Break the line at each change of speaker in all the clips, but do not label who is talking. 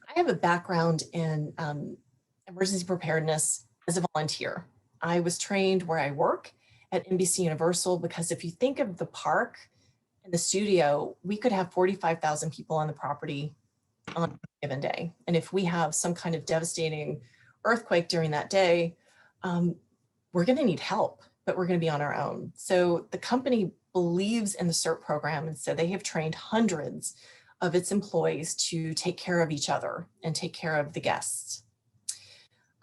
I have a background in emergency preparedness as a volunteer. I was trained where I work at NBC Universal because if you think of the park and the studio, we could have 45,000 people on the property on a given day. And if we have some kind of devastating earthquake during that day, we're going to need help, but we're going to be on our own. So the company believes in the Cert program, and so they have trained hundreds of its employees to take care of each other and take care of the guests.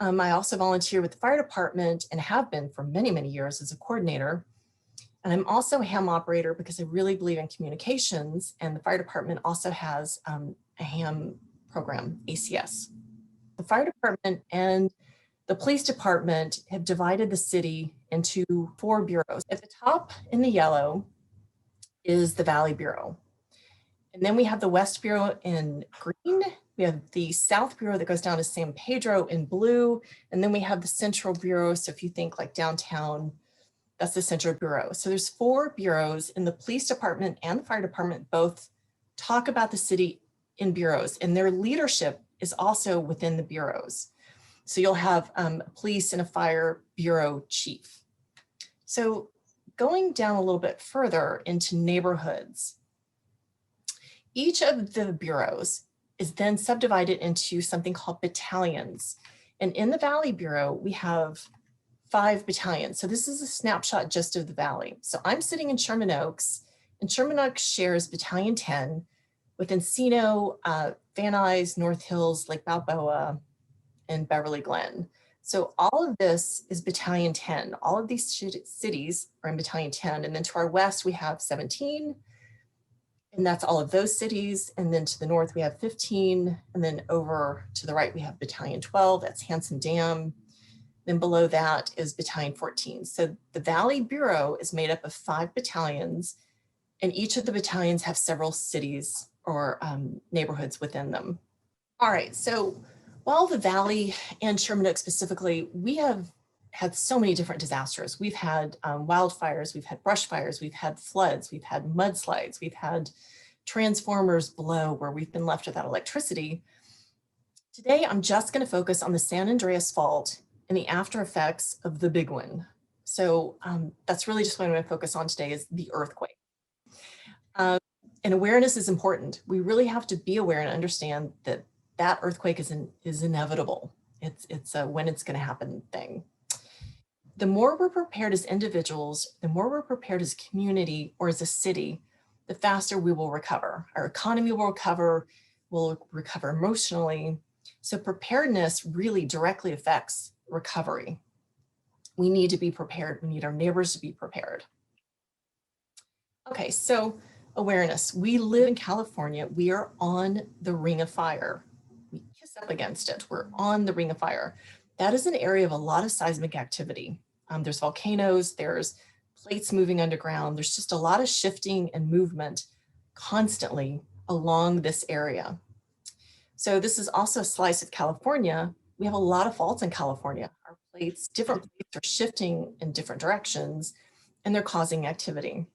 I also volunteer with the fire department and have been for many, many years as a coordinator. And I'm also a ham operator because I really believe in communications, and the fire department also has a ham program, ACS. The fire department and the police department have divided the city into 4 bureaus. At the top in the yellow is the Valley Bureau. And then we have the West Bureau in green. We have the South Bureau that goes down to San Pedro in blue. And then we have the Central Bureau. So if you think like downtown, that's the Central Bureau. So there's 4 bureaus, and the police department and the fire department both talk about the city in bureaus, and their leadership is also within the bureaus. So you'll have a police and a fire bureau chief. So going down a little bit further into neighborhoods, each of the bureaus is then subdivided into something called battalions. And in the Valley Bureau, we have 5 battalions. So this is a snapshot just of the Valley. So I'm sitting in Sherman Oaks, and Sherman Oaks shares Battalion 10 with Encino, Van Nuys, North Hills, Lake Balboa, and Beverly Glen. So all of this is Battalion 10. All of these cities are in Battalion 10. And then to our west, we have 17. And that's all of those cities. And then to the north, we have 15. And then over to the right, we have Battalion 12. That's Hanson Dam. Then below that is Battalion 14. So the Valley Bureau is made up of 5 battalions, and each of the battalions have several cities or neighborhoods within them. All right, so while the Valley and Sherman Oaks specifically, we have had so many different disasters. We've had wildfires, we've had brush fires, we've had floods, we've had mudslides, we've had transformers blow where we've been left without electricity. Today, I'm just going to focus on the San Andreas Fault and the after effects of the big one. So that's really just what I'm going to focus on today, is the earthquake. And awareness is important. We really have to be aware and understand that that earthquake is inevitable. It's a when it's going to happen thing. The more we're prepared as individuals, the more we're prepared as a community or as a city, the faster we will recover. Our economy will recover, we'll recover emotionally. So preparedness really directly affects recovery. We need to be prepared. We need our neighbors to be prepared. Okay, so awareness. We live in California. We are on the ring of fire. We kiss up against it. We're on the ring of fire. That is an area of a lot of seismic activity. There's volcanoes, there's plates moving underground. There's just a lot of shifting and movement constantly along this area. So this is also a slice of California. We have a lot of faults in California. Our plates, different plates are shifting in different directions, and they're causing activity.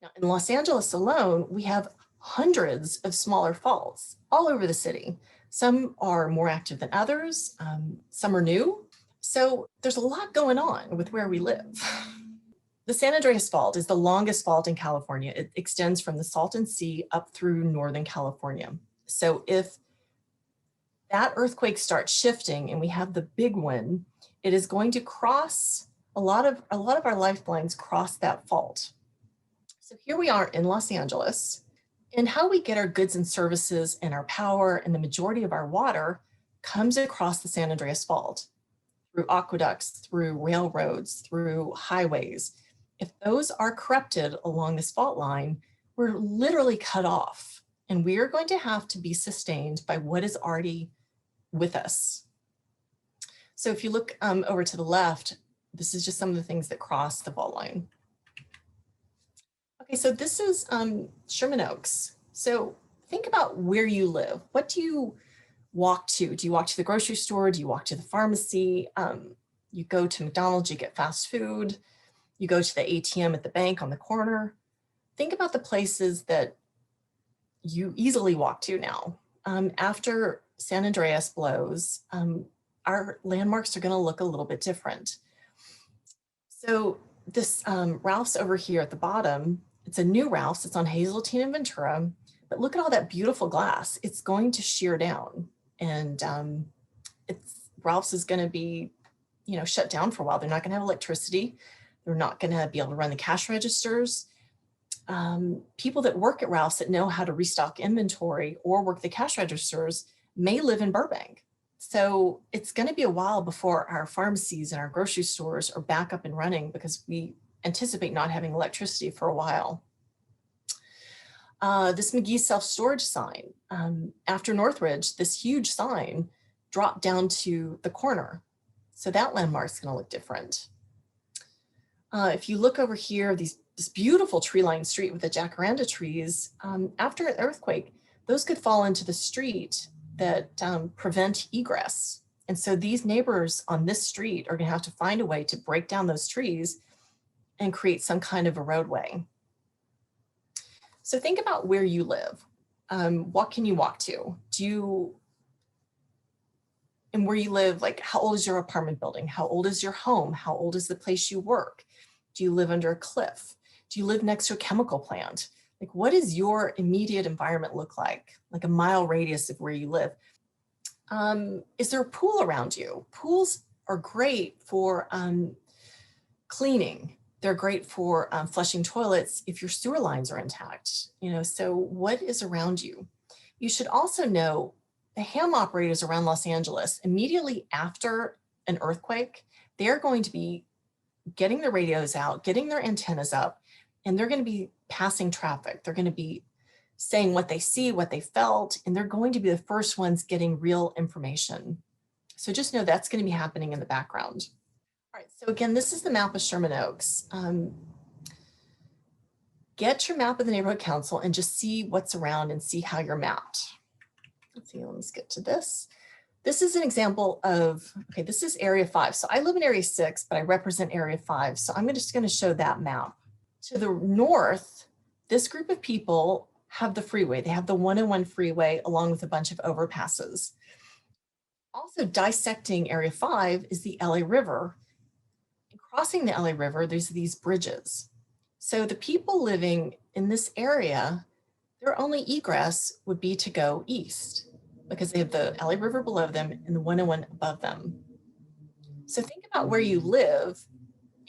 Now, in Los Angeles alone, we have hundreds of smaller faults all over the city. Some are more active than others. Some are new. So there's a lot going on with where we live. The San Andreas Fault is the longest fault in California. It extends from the Salton Sea up through Northern California. So if that earthquake starts shifting and we have the big one, it is going to cross a lot of our lifelines cross that fault. So here we are in Los Angeles, and how we get our goods and services and our power and the majority of our water comes across the San Andreas Fault through aqueducts, through railroads, through highways. If those are corrupted along this fault line, we're literally cut off, and we are going to have to be sustained by what is already with us. So if you look over to the left, this is just some of the things that cross the fault line. Okay, so this is Sherman Oaks. So think about where you live. What do you walk to? Do you walk to the grocery store? Do you walk to the pharmacy? You go to McDonald's, you get fast food. You go to the ATM at the bank on the corner. Think about the places that you easily walk to now. After San Andreas blows, our landmarks are going to look a little bit different. So this Ralph's over here at the bottom, it's a new Ralph's, it's on Hazeltine and Ventura, but look at all that beautiful glass. It's going to shear down, and Ralph's is going to be, shut down for a while. They're not going to have electricity. They're not going to be able to run the cash registers. People that work at Ralph's that know how to restock inventory or work the cash registers may live in Burbank. So it's going to be a while before our pharmacies and our grocery stores are back up and running, because we anticipate not having electricity for a while. This McGee self-storage sign, after Northridge, this huge sign dropped down to the corner. So that landmark's going to look different. If you look over here, this beautiful tree-lined street with the jacaranda trees, after an earthquake, those could fall into the street that prevent egress. And so these neighbors on this street are going to have to find a way to break down those trees and create some kind of a roadway. So think about where you live. What can you walk to? And where you live, like, how old is your apartment building? How old is your home? How old is the place you work? Do you live under a cliff? Do you live next to a chemical plant? Like, what does your immediate environment look like a mile radius of where you live? Is there a pool around you? Pools are great for cleaning. They're great for flushing toilets if your sewer lines are intact. So what is around you? You should also know the ham operators around Los Angeles, immediately after an earthquake, they're going to be getting their radios out, getting their antennas up, and they're going to be passing traffic. They're going to be saying what they see, what they felt, and they're going to be the first ones getting real information. So just know that's going to be happening in the background. All right, so again, this is the map of Sherman Oaks. Get your map of the neighborhood council and just see what's around and see how you're mapped. Let's see, let's get to this. This is an example of, okay, this is area 5. So I live in area 6, but I represent area 5. So I'm just going to show that map. To the north, this group of people have the freeway. They have the 101 freeway along with a bunch of overpasses. Also dissecting area 5 is the LA River. And crossing the LA River, there's these bridges. So the people living in this area, their only egress would be to go east, because they have the LA River below them and the 101 above them. So think about where you live,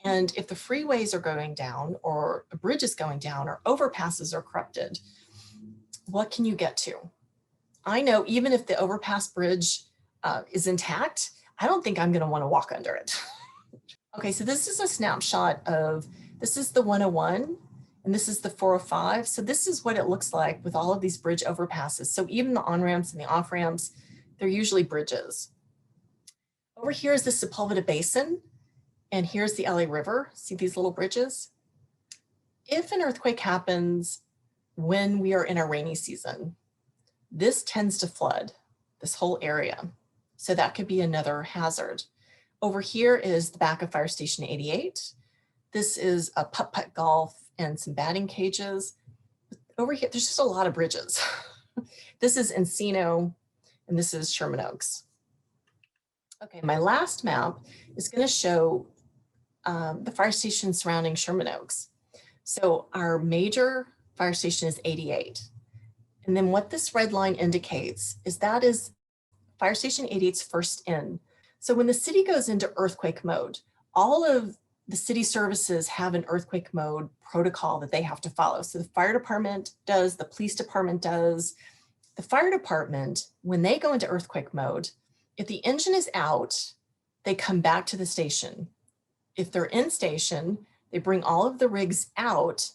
and if the freeways are going down or a bridge is going down or overpasses are corrupted, what can you get to? I know even if the overpass bridge is intact, I don't think I'm going to want to walk under it. Okay, so this is a snapshot of, this is the 101 and this is the 405. So this is what it looks like with all of these bridge overpasses. So even the on-ramps and the off-ramps, they're usually bridges. Over here is the Sepulveda Basin, and here's the LA River. See these little bridges? If an earthquake happens when we are in a rainy season, this tends to flood this whole area. So that could be another hazard. Over here is the back of Fire Station 88. This is a putt-putt golf and some batting cages. Over here, there's just a lot of bridges. This is Encino, and this is Sherman Oaks. Okay, my last map is going to show the fire station surrounding Sherman Oaks. So our major fire station is 88. And then what this red line indicates is that is Fire Station 88's first in. So when the city goes into earthquake mode, all of the city services have an earthquake mode protocol that they have to follow. So the fire department does, the police department does. The fire department, when they go into earthquake mode, if the engine is out, they come back to the station. If they're in station, they bring all of the rigs out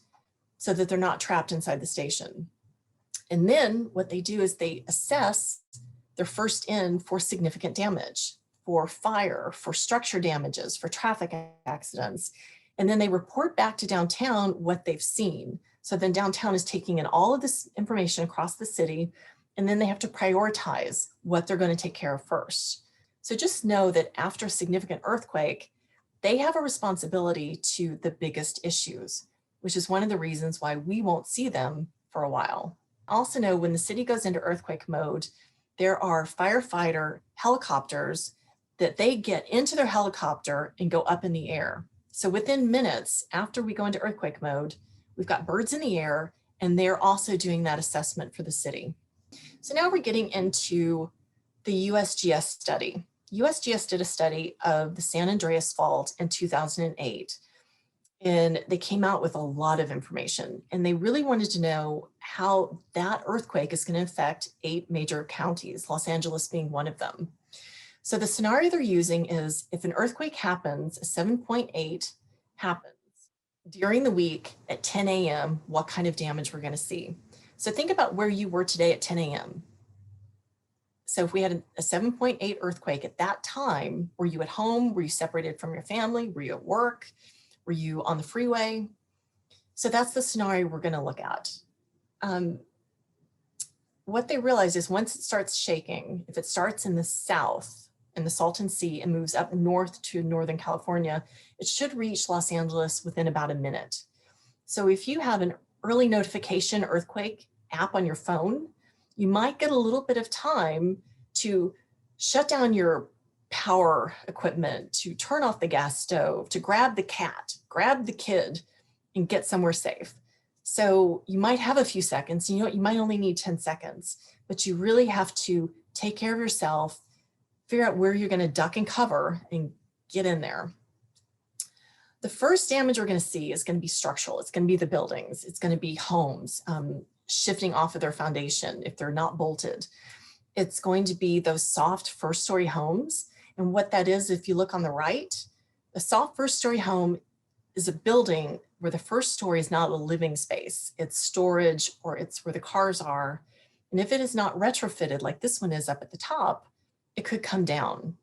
so that they're not trapped inside the station. And then what they do is they assess their first in for significant damage, for fire, for structure damages, for traffic accidents. And then they report back to downtown what they've seen. So then downtown is taking in all of this information across the city, and then they have to prioritize what they're going to take care of first. So just know that after a significant earthquake, they have a responsibility to the biggest issues, which is one of the reasons why we won't see them for a while. Also know when the city goes into earthquake mode, there are firefighter helicopters that they get into their helicopter and go up in the air. So within minutes after we go into earthquake mode, we've got birds in the air and they're also doing that assessment for the city. So now we're getting into the USGS study. USGS did a study of the San Andreas Fault in 2008. And they came out with a lot of information, and they really wanted to know how that earthquake is going to affect 8 major counties, Los Angeles being one of them. So the scenario they're using is if an earthquake happens, a 7.8 happens during the week at 10 a.m., what kind of damage we're going to see. So think about where you were today at 10 a.m. So if we had a 7.8 earthquake at that time, were you at home? Were you separated from your family? Were you at work? Were you on the freeway? So that's the scenario we're going to look at. What they realize is once it starts shaking, if it starts in the south, in the Salton Sea, and moves up north to Northern California, it should reach Los Angeles within about a minute. So if you have an early notification earthquake app on your phone, you might get a little bit of time to shut down your power equipment, to turn off the gas stove, to grab the cat, grab the kid, and get somewhere safe. So you might have a few seconds, you know, you might only need 10 seconds, but you really have to take care of yourself, figure out where you're going to duck and cover and get in there. The first damage we're going to see is going to be structural. It's going to be the buildings. It's going to be homes shifting off of their foundation if they're not bolted. It's going to be those soft first-story homes. And what that is, if you look on the right, a soft first-story home is a building where the first story is not a living space. It's storage, or it's where the cars are. And if it is not retrofitted like this one is up at the top, it could come down.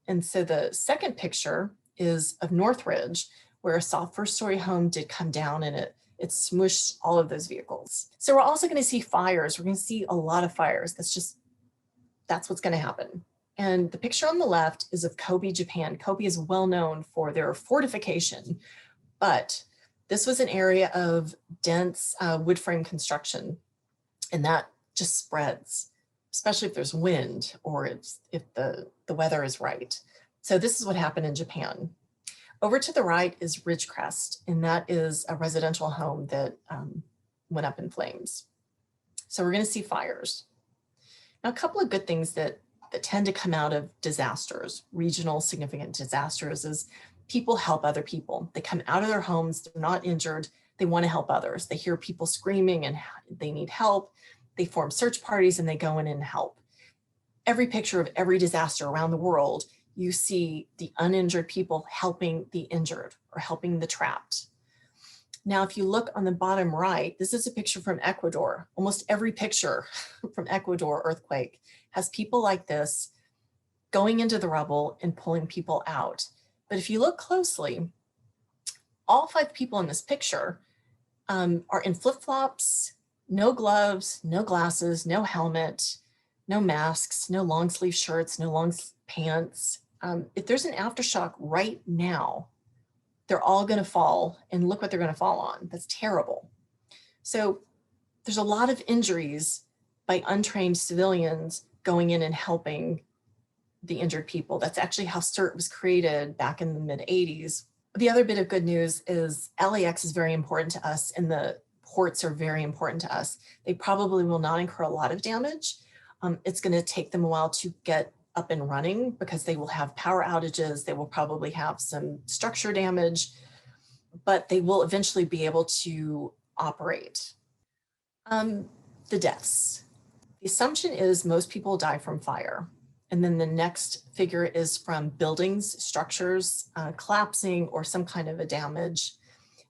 And so the second picture is of Northridge, where a soft first-story home did come down and it smushed all of those vehicles. So we're also going to see fires. We're going to see a lot of fires. That's what's going to happen. And the picture on the left is of Kobe, Japan. Kobe is well known for their fortification, but this was an area of dense wood frame construction, and that just spreads, especially if there's wind or if the weather is right. So this is what happened in Japan. Over to the right is Ridgecrest, and that is a residential home that went up in flames. So we're going to see fires. Now, a couple of good things that tend to come out of disasters, regional significant disasters, is people help other people. They come out of their homes, they're not injured, they want to help others. They hear people screaming and they need help. They form search parties and they go in and help. Every picture of every disaster around the world, you see the uninjured people helping the injured or helping the trapped. Now, if you look on the bottom right, this is a picture from Ecuador. Almost every picture from Ecuador earthquake has people like this going into the rubble and pulling people out. But if you look closely, all 5 people in this picture are in flip-flops, no gloves, no glasses, no helmet, no masks, no long sleeve shirts, no long pants. If there's an aftershock right now, they're all going to fall, and look what they're going to fall on. That's terrible. So there's a lot of injuries by untrained civilians going in and helping the injured people. That's actually how Cert was created back in the mid-'80s. The other bit of good news is LAX is very important to us, and the ports are very important to us. They probably will not incur a lot of damage. It's going to take them a while to get up and running because they will have power outages. They will probably have some structure damage, but they will eventually be able to operate. The deaths. The assumption is most people die from fire. And then the next figure is from buildings, structures, collapsing, or some kind of a damage.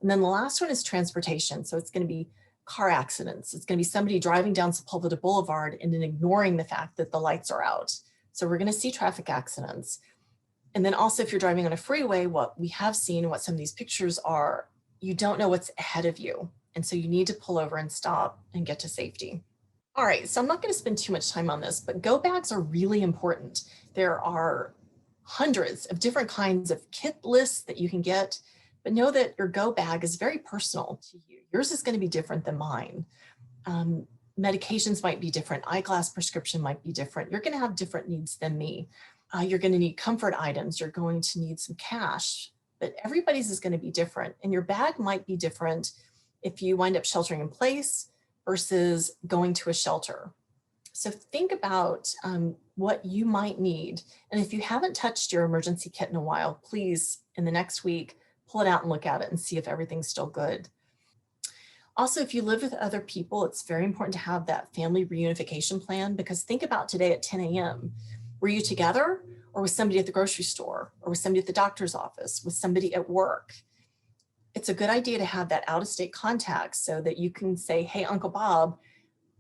And then the last one is transportation. So it's going to be car accidents. It's going to be somebody driving down Sepulveda Boulevard and then ignoring the fact that the lights are out. So we're going to see traffic accidents. And then also if you're driving on a freeway, what we have seen, what some of these pictures are, you don't know what's ahead of you. And so you need to pull over and stop and get to safety. All right, so I'm not going to spend too much time on this, but go bags are really important. There are hundreds of different kinds of kit lists that you can get, but know that your go bag is very personal to you. Yours is going to be different than mine. medications might be different. Eyeglass prescription might be different. You're going to have different needs than me. You're going to need comfort items. You're going to need some cash, but everybody's is going to be different. And your bag might be different if you wind up sheltering in place versus going to a shelter. So think about what you might need. And if you haven't touched your emergency kit in a while, please, in the next week, pull it out and look at it and see if everything's still good. Also, if you live with other people, it's very important to have that family reunification plan, because think about today at 10 a.m. Were you together, or with somebody at the grocery store, or with somebody at the doctor's office, with somebody at work? It's a good idea to have that out-of-state contact so that you can say, hey, Uncle Bob,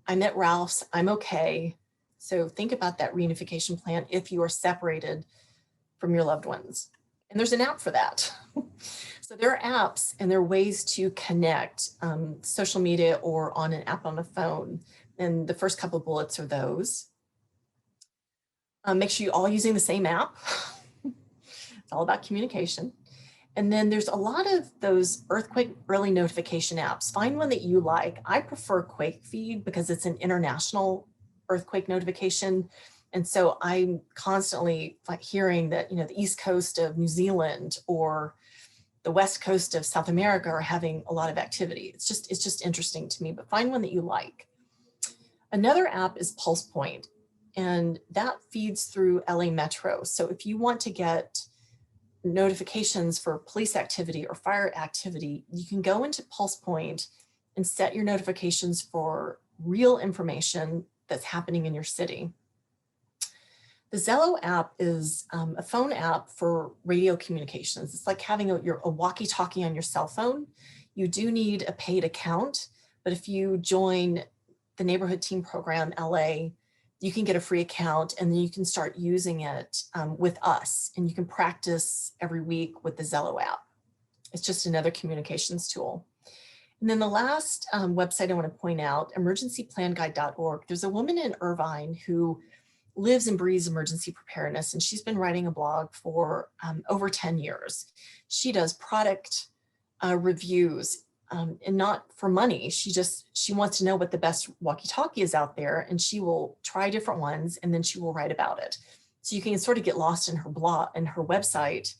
I'm at Ralph's, I'm okay. So think about that reunification plan if you are separated from your loved ones. And there's an app for that. So there are apps and there are ways to connect social media or on an app on a phone. And the first couple of bullets are those. Make sure you're all using the same app. It's all about communication. And then there's a lot of those earthquake early notification apps. Find one that you like. I prefer QuakeFeed because it's an international earthquake notification. And so I'm constantly hearing that, the East Coast of New Zealand or the West Coast of South America are having a lot of activity. It's just interesting to me, but find one that you like. Another app is Pulse Point, and that feeds through LA Metro. So if you want to get notifications for police activity or fire activity, you can go into Pulse Point and set your notifications for real information that's happening in your city. The Zello app is a phone app for radio communications. It's like having a walkie talkie on your cell phone. You do need a paid account, but if you join the neighborhood team program LA, you can get a free account and then you can start using it with us, and you can practice every week with the Zello app. It's just another communications tool. And then the last website I want to point out, emergencyplanguide.org. There's a woman in Irvine who lives and breathes emergency preparedness, and she's been writing a blog for over 10 years. She does product reviews, and not for money. She wants to know what the best walkie-talkie is out there, and she will try different ones and then she will write about it. So you can sort of get lost in her blog and her website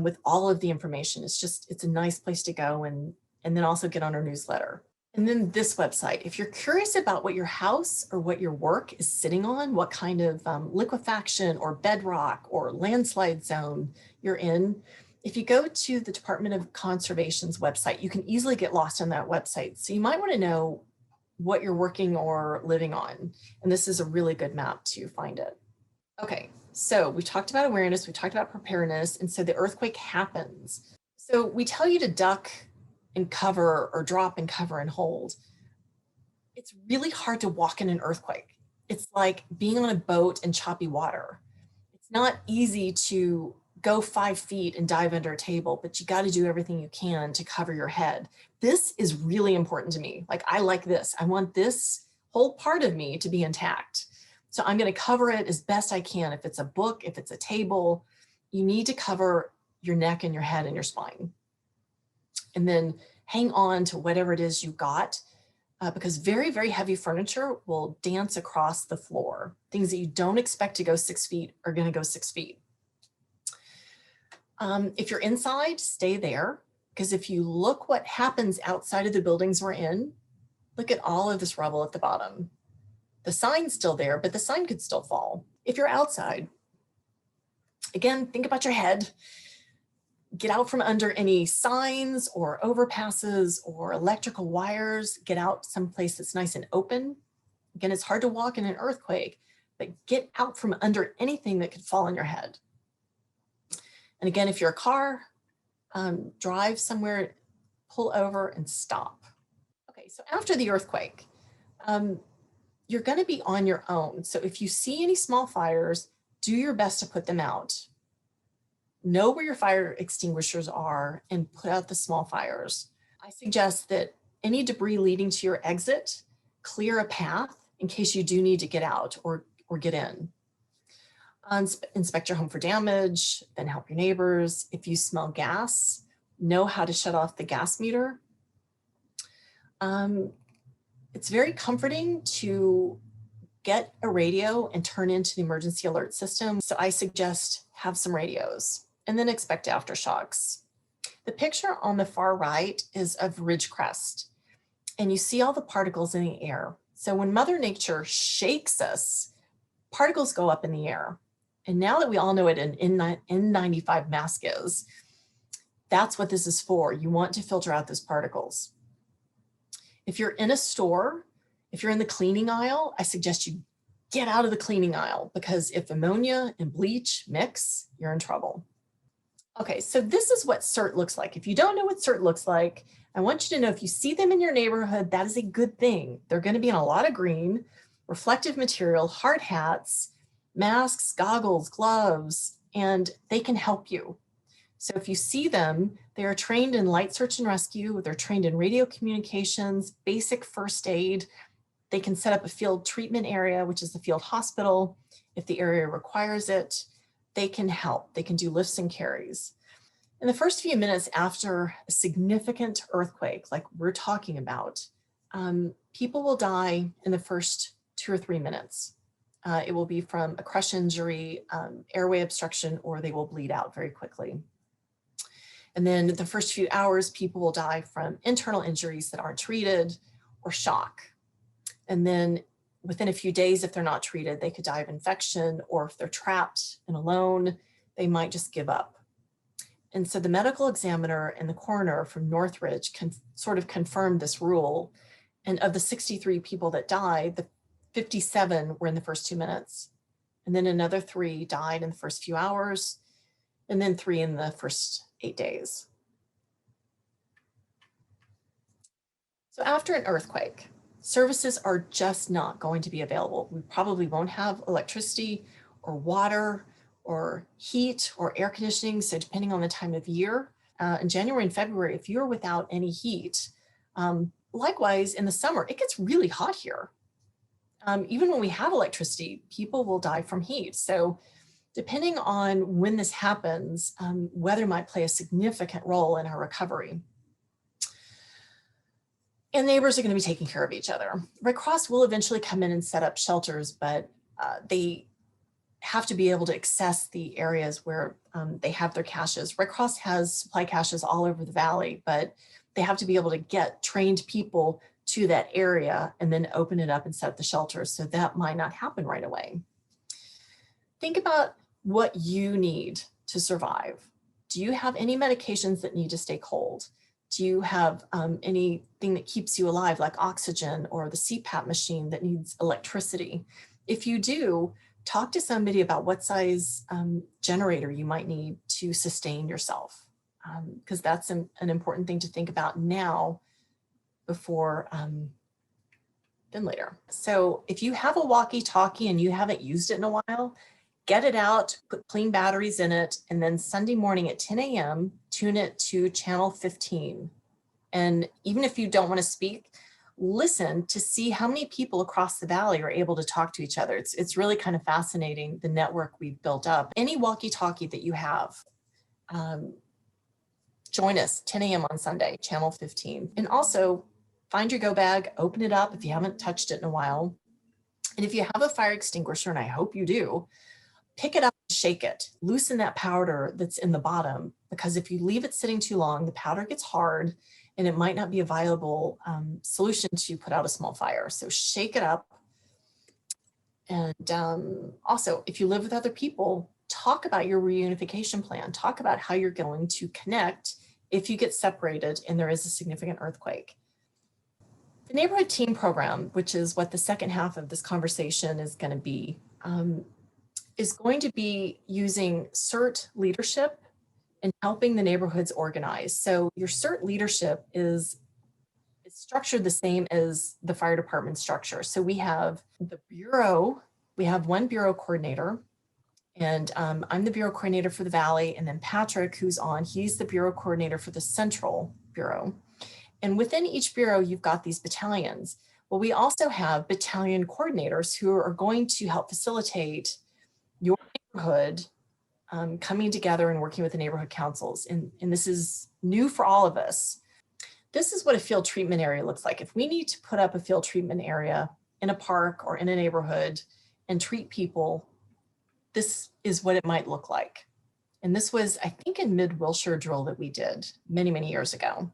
with all of the information. It's a nice place to go, and then also get on her newsletter. And then this website, if you're curious about what your house or what your work is sitting on, what kind of liquefaction or bedrock or landslide zone you're in, if you go to the Department of Conservation's website, you can easily get lost on that website. So you might want to know what you're working or living on. And this is a really good map to find it. Okay, so we talked about awareness, we talked about preparedness, and so the earthquake happens. So we tell you to duck and cover, or drop and cover and hold. It's really hard to walk in an earthquake. It's like being on a boat in choppy water. It's not easy to go 5 feet and dive under a table, but you got to do everything you can to cover your head. This is really important to me. Like, I like this. I want this whole part of me to be intact. So I'm going to cover it as best I can. If it's a book, if it's a table, you need to cover your neck and your head and your spine. And then hang on to whatever it is you got, because very, very heavy furniture will dance across the floor. Things that you don't expect to go 6 feet are going to go 6 feet. If you're inside, stay there, because if you look what happens outside of the buildings we're in, look at all of this rubble at the bottom. The sign's still there, but the sign could still fall. If you're outside, again, think about your head. Get out from under any signs or overpasses or electrical wires. Get out someplace that's nice and open. Again, it's hard to walk in an earthquake, but get out from under anything that could fall on your head. And again, if you're a car, drive somewhere, pull over and stop. Okay, so after the earthquake, you're going to be on your own. So if you see any small fires, do your best to put them out. Know where your fire extinguishers are and put out the small fires. I suggest that any debris leading to your exit, clear a path in case you do need to get out or get in. Inspect your home for damage, then help your neighbors. If you smell gas, know how to shut off the gas meter. It's very comforting to get a radio and turn into the emergency alert system. So I suggest have some radios and then expect aftershocks. The picture on the far right is of Ridgecrest, and you see all the particles in the air. So when Mother Nature shakes us, particles go up in the air. And now that we all know what an N95 mask is, that's what this is for. You want to filter out those particles. If you're in a store, if you're in the cleaning aisle, I suggest you get out of the cleaning aisle, because if ammonia and bleach mix, you're in trouble. Okay, so this is what Cert looks like. If you don't know what Cert looks like, I want you to know if you see them in your neighborhood, that is a good thing. They're going to be in a lot of green, reflective material, hard hats, masks, goggles, gloves, and they can help you. So if you see them, they are trained in light search and rescue. They're trained in radio communications, basic first aid. They can set up a field treatment area, which is the field hospital. If the area requires it, they can help. They can do lifts and carries. In the first few minutes after a significant earthquake, like we're talking about, people will die in the first 2 or 3 minutes. It will be from a crush injury, airway obstruction, or they will bleed out very quickly. And then the first few hours, people will die from internal injuries that aren't treated or shock. And then within a few days, if they're not treated, they could die of infection, or if they're trapped and alone, they might just give up. And so the medical examiner and the coroner from Northridge can sort of confirm this rule. And of the 63 people that died, the 57 were in the first 2 minutes. And then another 3 died in the first few hours, and then 3 in the first 8 days. So after an earthquake, services are just not going to be available. We probably won't have electricity or water or heat or air conditioning. So depending on the time of year, in January and February, if you're without any heat, likewise in the summer, it gets really hot here. Even when we have electricity, people will die from heat. So depending on when this happens, weather might play a significant role in our recovery. And neighbors are going to be taking care of each other. Red Cross will eventually come in and set up shelters, but they have to be able to access the areas where they have their caches. Red Cross has supply caches all over the valley, but they have to be able to get trained people to that area and then open it up and set up the shelters. So that might not happen right away. Think about what you need to survive. Do you have any medications that need to stay cold? Do you have anything that keeps you alive, like oxygen or the CPAP machine that needs electricity? If you do, talk to somebody about what size generator you might need to sustain yourself, because that's an important thing to think about now before then later. So if you have a walkie-talkie and you haven't used it in a while, get it out, put clean batteries in it, and then Sunday morning at 10 a.m., tune it to channel 15. And even if you don't want to speak, listen to see how many people across the valley are able to talk to each other. It's really kind of fascinating, the network we've built up. Any walkie-talkie that you have, join us 10 a.m. on Sunday, channel 15. And also find your go bag, open it up if you haven't touched it in a while. And if you have a fire extinguisher, and I hope you do, pick it up and shake it. Loosen that powder that's in the bottom, because if you leave it sitting too long, the powder gets hard and it might not be a viable solution to put out a small fire. So shake it up. And also, if you live with other people, talk about your reunification plan. Talk about how you're going to connect if you get separated and there is a significant earthquake. The neighborhood team program, which is what the second half of this conversation is going to be using Cert leadership and helping the neighborhoods organize. So your Cert leadership is structured the same as the fire department structure. So we have the bureau, we have one bureau coordinator, and I'm the bureau coordinator for the Valley, and then Patrick, who's on, he's the bureau coordinator for the Central Bureau. And within each bureau, you've got these battalions. Well, we also have battalion coordinators who are going to help facilitate your neighborhood coming together and working with the neighborhood councils. And this is new for all of us. This is what a field treatment area looks like. If we need to put up a field treatment area in a park or in a neighborhood and treat people, this is what it might look like. And this was, I think, in mid-Wilshire drill that we did many, many years ago.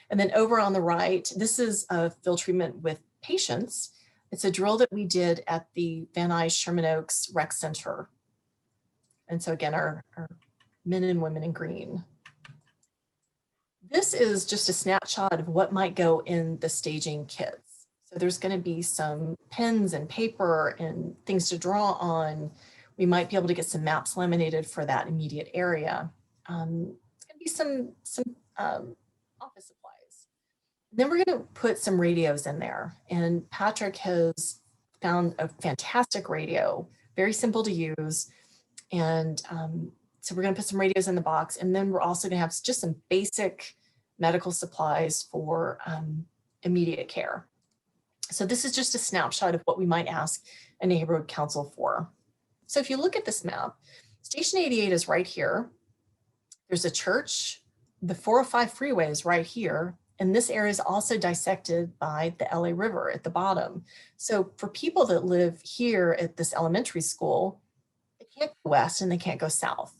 And then over on the right, this is a field treatment with patients. It's a drill that we did at the Van Nuys Sherman Oaks Rec Center. And so again, our men and women in green. This is just a snapshot of what might go in the staging kits. So there's going to be some pens and paper and things to draw on. We might be able to get some maps laminated for that immediate area. It's going to be some office supplies. Then we're going to put some radios in there. And Patrick has found a fantastic radio, very simple to use. And so we're going to put some radios in the box. And then we're also going to have just some basic medical supplies for immediate care. So this is just a snapshot of what we might ask a neighborhood council for. So if you look at this map, Station 88 is right here. There's a church. The 405 freeway is right here. And this area is also dissected by the LA River at the bottom. So for people that live here at this elementary school, they can't go west and they can't go south,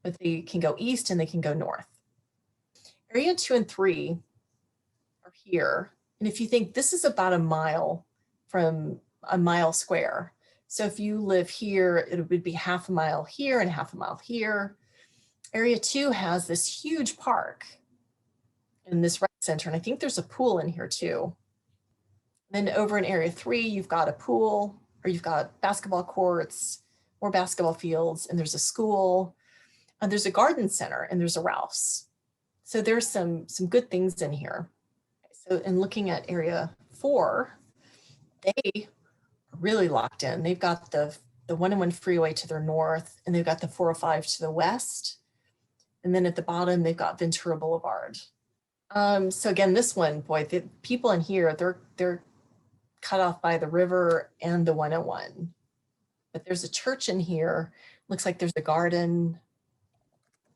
but they can go east and they can go north. Area 2 and 3 are here. And if you think this is about a mile from a mile square. So if you live here, it would be half a mile here and half a mile here. Area 2 has this huge park in this rec center. And I think there's a pool in here too. Then over in Area 3, you've got a pool, or you've got basketball courts, more basketball fields, and there's a school, and there's a garden center, and there's a Ralph's. So there's some good things in here. So in looking at Area 4, they are really locked in. They've got the 101 freeway to their north, and they've got the 405 to the west. And then at the bottom, they've got Ventura Boulevard. So again, this one, boy, the people in here, they're cut off by the river and the 101. But there's a church in here. Looks like there's a garden.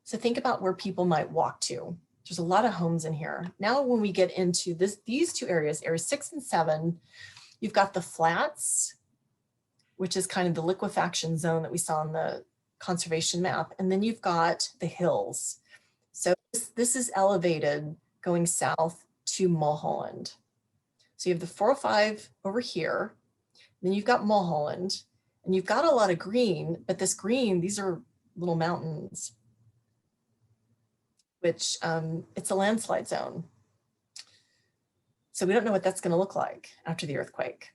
So think about where people might walk to. There's a lot of homes in here. Now, when we get into these two areas, areas 6 and 7, you've got the flats, which is kind of the liquefaction zone that we saw on the conservation map. And then you've got the hills. So this is elevated going south to Mulholland. So you have the 405 over here. Then you've got Mulholland, and you've got a lot of green, but this green, these are little mountains, which it's a landslide zone. So we don't know what that's going to look like after the earthquake.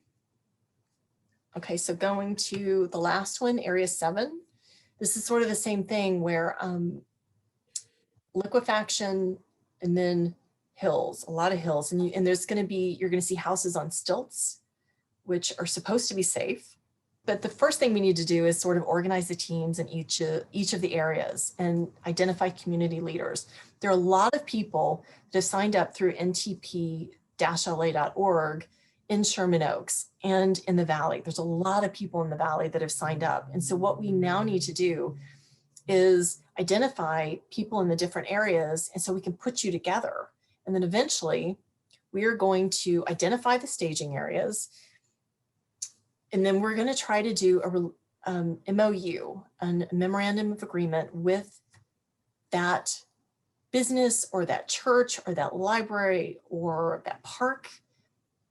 Okay, so going to the last one, Area 7. This is sort of the same thing where liquefaction and then hills, a lot of hills. And there's going to be, you're going to see houses on stilts, which are supposed to be safe. But the first thing we need to do is sort of organize the teams in each of the areas and identify community leaders. There are a lot of people that have signed up through ntp-la.org in Sherman Oaks and in the Valley. There's a lot of people in the Valley that have signed up. And so what we now need to do is identify people in the different areas, and so we can put you together. And then eventually we are going to identify the staging areas. And then we're going to try to do a MOU, a memorandum of agreement with that business or that church or that library or that park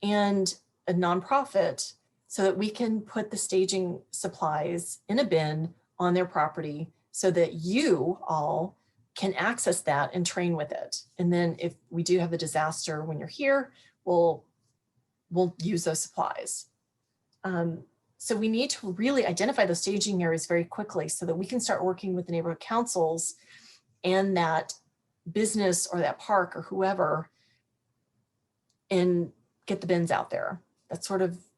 and a nonprofit, so that we can put the staging supplies in a bin on their property so that you all can access that and train with it. And then if we do have a disaster when you're here, we'll use those supplies. So we need to really identify those staging areas very quickly so that we can start working with the neighborhood councils and that business or that park or whoever and get the bins out there.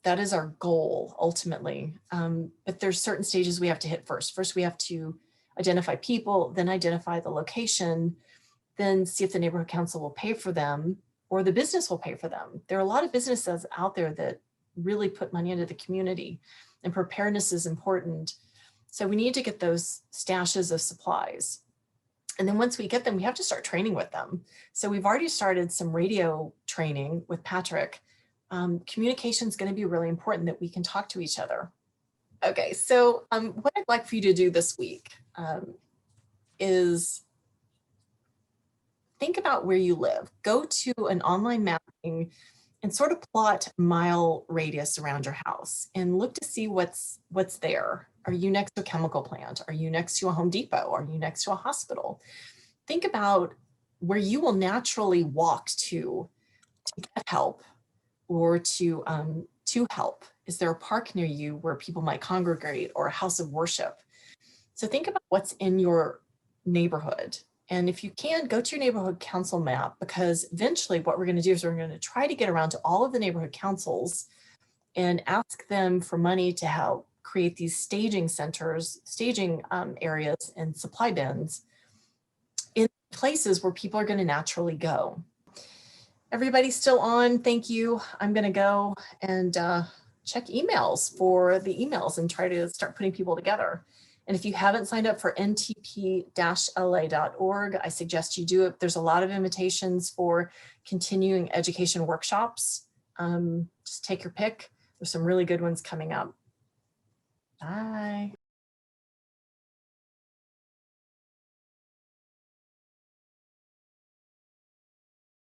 That is our goal ultimately. But there's certain stages we have to hit first. First, we have to identify people, then identify the location, then see if the neighborhood council will pay for them or the business will pay for them. There are a lot of businesses out there that really put money into the community, and preparedness is important. So we need to get those stashes of supplies. And then once we get them, we have to start training with them. So we've already started some radio training with Patrick. Communication is going to be really important, that we can talk to each other. Okay, so what I'd like for you to do this week is think about where you live. Go to an online mapping and sort of plot mile radius around your house and look to see what's there. Are you next to a chemical plant? Are you next to a Home Depot? Are you next to a hospital? Think about where you will naturally walk to get help or to help. Is there a park near you where people might congregate, or a house of worship? So think about what's in your neighborhood. And if you can, go to your neighborhood council map, because eventually what we're going to do is we're going to try to get around to all of the neighborhood councils and ask them for money to help create these staging centers, staging areas and supply bins in places where people are going to naturally go. Everybody's still on. Thank you. I'm going to go and check emails for the emails and try to start putting people together. And if you haven't signed up for ntp-la.org, I suggest you do it. There's a lot of invitations for continuing education workshops. Just take your pick. There's some really good ones coming up. Bye.